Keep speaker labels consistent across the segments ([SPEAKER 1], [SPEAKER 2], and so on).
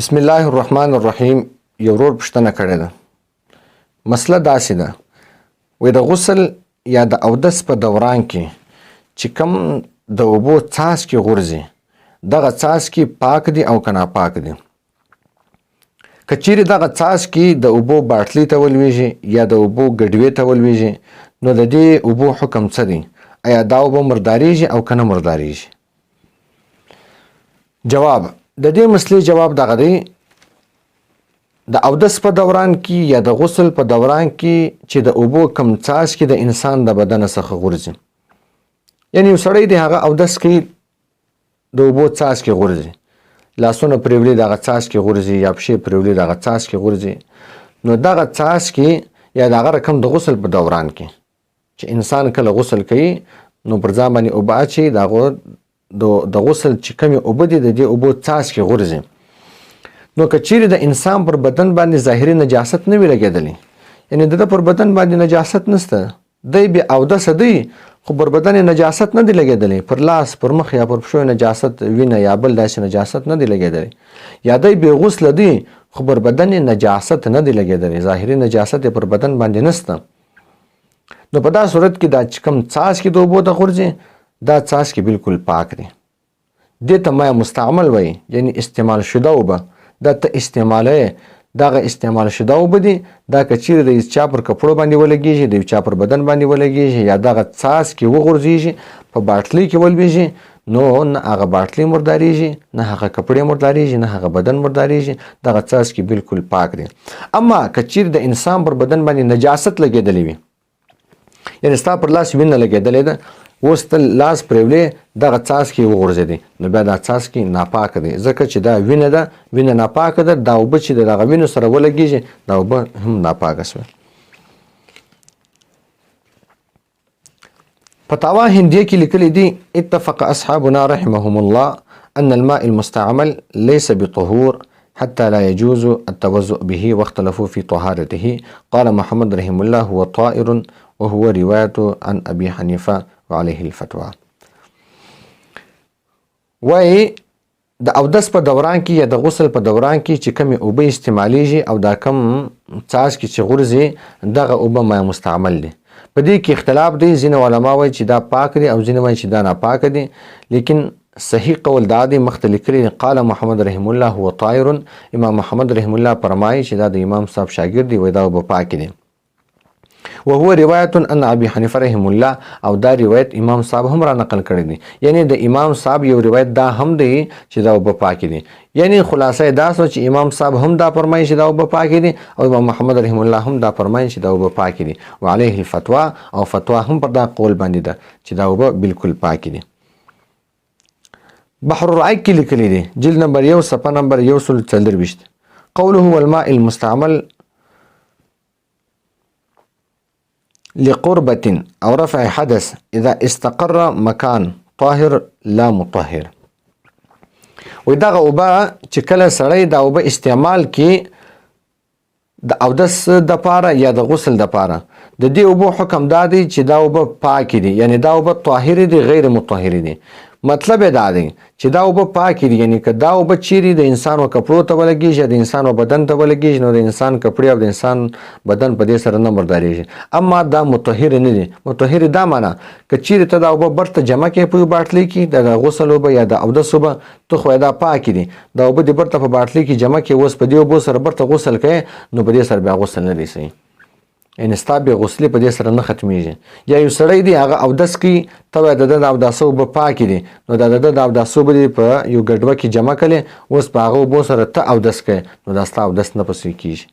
[SPEAKER 1] بسم الله الرحمن الرحیم. یو ورور پوښتنه کړې ده. مسله داسې ده د غسل یا د اودس په دوران کې چې کوم د اوبو څاڅکي غورځي دغه څاڅکي پاک دي او که ناپاک دي. که چیرې دغه څاڅکي د اوبو باټلۍ ته ولویږي یا د اوبو ګډوې ته ولویږي نو د دې اوبو حکم څه دی؟ آیا دا اوبه مرداریږي او که نه مرداریږي؟ جواب د دې مسلې جواب دغه دی. د اودس په دوران کې یا د غسل په دوران کې چې د اوبو کم څاڅکي د انسان د بدن څخه غورځي، یعنی یو سړی دی هغه اودس کوي د اوبو څاڅکي غورځي، لاسونه پرېولي دغه څاڅکي غورځي یا پښې پرېولي دغه څاڅکي غورځي، نو دغه څاڅکي یا دغه رقم د غسل په دوران کې چې انسان کله غسل کوي نو پر ځان باندې اوبه اچوي، د غسل چې کومې اوبه دي د دې اوبو څاڅکي غورځي. نو که چیرې د انسان پر بدن باندې ظاهري نجاست نه وي لګېدلی، یعنې د ده پر بدن باندې نجاست نشته، دی بې اودسه دی خو پر بدن یې نجاست نه دی لګېدلی، پر لاس پر مخ یا پر پښو نجاست وینه یا بل داسې نجاست نه دی لګېدلی، یا دی بې غسله دی خو پر بدن یې نجاست نه دی لګېدلی، ظاهري نجاست یې پر بدن باندې نشته. نو په دا صورت کې دا چې کوم څاڅکي د اوبو ته غورځي دا څاڅکي بالکل پاک دي. دې ته مایع مستعمل وایي، یعنی استعمال شده اوبه. دا ته استعمالوي، دغه استعمال شده اوبه دي. دا که چیرې د چا پر کپړو باندې ولګېږي، د چا پر بدن باندې ولګېږي یا دغه څاڅکي وغورځېږي په باټلۍ کې ولویږي نو نه هغه باټلۍ مرداریږي، نه هغه کپړې مرداریږي، نه هغه بدن مرداریږي، دغه څاڅکي بالکل پاک دي. اما که چیرې د انسان پر بدن باندې نجاست لګېدلی وي، یعنې ستا پر لاس وینه لګېدلې ده، اوس ته لاس پرېولې دغه څاڅکي وغورځېدې نو بیا دا څاڅکي ناپاکه دی، ځکه چې دا وینه ده، وینه ناپاکه ده، دا اوبه چې د دغه وینو سره ولګېږي دا اوبه هم ناپاکه شوه. فتاوا هندیه کې لیکلي دي: اتفق اصحابنا رحمهم الله ان الماء المستعمل ليس بطهور حتى لا يجوز التوضؤ به واختلفوا في طهارته. قال محمد رحمه الله هو طائر وهو رواية عن أبي حنيفة وعليه الفتوى. وای د اودس په دوران کې یا د غسل په دوران کې چې کومې اوبه استعمالیږي او دا کم څاڅکي چې غورځي دغه اوبه مایع مستعمل دي. په دې کې اختلاف دی، ځینې علما وایي چې دا پاک دي او ځینې وایي چې دا ناپاک دي، لیکن صحیح قول دا دی مخته لیکلي قال محمد رحم الله هو طاهر. امام محمد رحم الله فرمایي چې دا د امام صاحب شاګرد دی، وایي دا اوبه پاک دي. وهو روایت ان ابي حنیفه رحم الله، او دا روایت امام صاحب هم را نقل کړی دی، یعنی د امام صاحب یو روایت دا هم دی چې دا اوبه پاکې دي. یعنی خلاصه دا سو چې امام صاحب هم دا فرمایي چې دا اوبه پاکې دي او امام محمد رحم الله هم دا فرمایي چې دا اوبه پاکې دي. وعليه الفتوى، او فتوا هم پر دا قول باندې ده چې دا اوبه بالکل پاکې دي. بحر الرعی کې لیکلي دي جلد نمبر 1 صفحه نمبر 144: قوله والماء المستعمل لقربة او رفع حدث اذا استقر مكان طاهر لا مطهر. و دغه اوبه چې کله سړی دا اوبه استعمال کې د اودس د پاره یا د غسل د پاره د دې اوبو حکم دا دی چې دا اوبه پاکې دي، یعنی دا اوبه طاهر دي غیر مطهر دي. مطلب دا دی چې دا اوبه پاکې دي، یعنی که دا اوبه چیرې د انسان و کپړو ته ولګېږي، د انسان و بدن ته ولګېږي نو د انسان کپړې او د انسان بدن په دې سره نه مردارېږي. اما دا مطهر نه دي. مطهر دا معنا که چیرې ته دا اوبه برته جمع کړې په باټلۍ کې د غسل اوبه یا د اودس اوبه ته خو دا پاکې دي، دا اوبه دې برته په باټلۍ کې جمع کړې، اوس په دې اوبو سره برته غسل کوې نو په دې سره بیا غسل نه دی صحیح، یعنې ستا بې غسلې په دې سره نه ختمیږي. یا یو سړی دی هغه اودس کوي، ته وایې د ده د اوداسه اوبه پاکې دي، نو دا د ده د اوداسه اوبه دي په یو ګډوه کې جمع کړې، اوس په هغه اوبو سره ته اودس کوې نو دا ستا اودس نه پسې کېږي،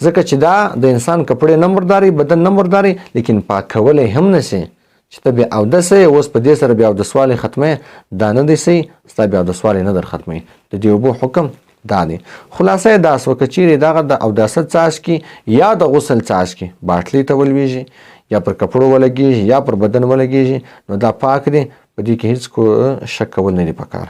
[SPEAKER 1] ځکه چې دا د انسان کپړې نه مرداري، بدن نه مرداري، لیکن پاکولی هم نشي چې ته بیا اودسه یې اوس په دې سره بیا اودسوالی ختموې، دا نه دی صحیح، ستا بیا اودسوالی نه در ختموي. د دې اوبو حکم دا دی. خلاصه دا سو که چیرې دغه د اوداسه څاڅکي یا د غسل څاڅکي باټلۍ ته ولویږي یا پر کپړو ولګېږي یا پر بدن ولګېږي نو دا پاک دی، په دې کې هیڅ شک کول نه دی پکار.